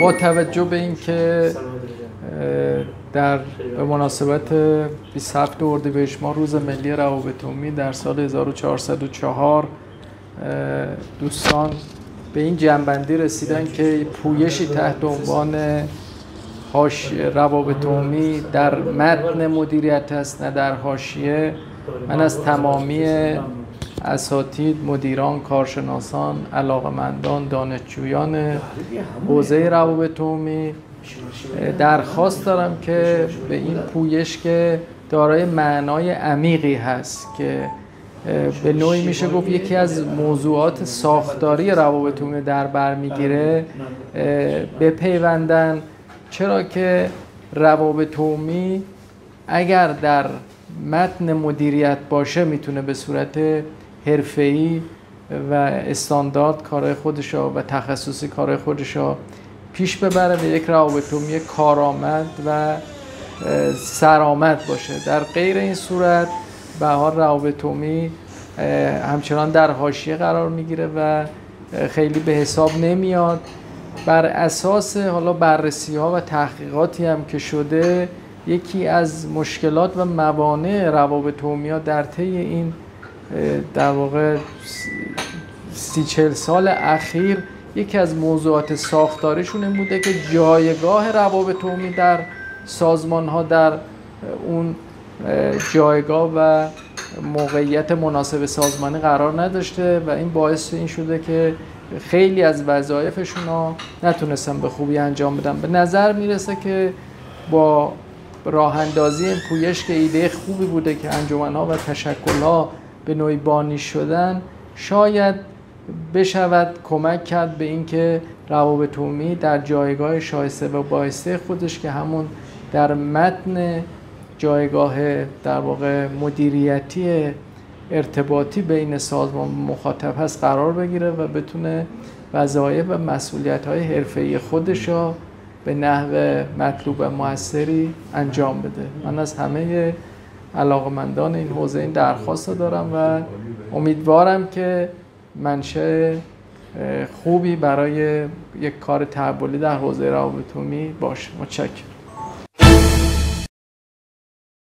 با توجه به اینکه به مناسبت 27 اردیبهشت ماه روز ملی روابط عمومی در سال 1404 دوستان به این جنبندی رسیدن که پویشی تحت عنوان روابط عمومی در متن مدیریت است نه در حاشیه. من از تمامی اساتید، مدیران، کارشناسان، علاقه‌مندان، دانشجویان حوزه روابط عمومی درخواست دارم که به این پویش که دارای معنای عمیقی هست که به نوعی میشه گفت یکی از موضوعات ساختاری روابط عمومی در بر میگیره بپیوندن، چرا که روابط عمومی اگر در متن مدیریت باشه میتونه به صورت حرفه‌ای و استاندارد کارهای خودشو و تخصصی کارهای خودشو پیش ببره و یک روابط عمومی کارآمد و سرآمد باشه. در غیر این صورت به هر حال روابط عمومی همچنان در حاشیه قرار میگیره و خیلی به حساب نمیاد. بر اساس حالا بررسی ها و تحقیقاتی هم که شده، یکی از مشکلات و موانع روابط عمومی ها در طی این در واقع 30-40 سال اخیر یکی از موضوعات ساختاریشون این بوده که جایگاه روابط عمومی در سازمان ها در اون جایگاه و موقعیت مناسب سازمانی قرار نداشته و این باعث این شده که خیلی از وظایفشون ها نتونستن به خوبی انجام بدن. به نظر میرسه که با راه اندازی این پویش که ایده خوبی بوده که انجمن‌ها و تشکل‌ها به نوعی بانی شدن، شاید بشود کمک کرد به اینکه روابط عمومی در جایگاه شایسته و بایسته خودش که همون در متن جایگاه در واقع مدیریتی ارتباطی بین سازمان و مخاطب هست قرار بگیره و بتونه وظایف و مسئولیت‌های حرفه‌ای خودش را به نحو مطلوب و موثری انجام بده. من از همه علاقه‌مندان این حوزه این درخواست دارم و امیدوارم که منشأ خوبی برای یک کار تحولی در حوزه روابط عمومی باشه. متشکرم.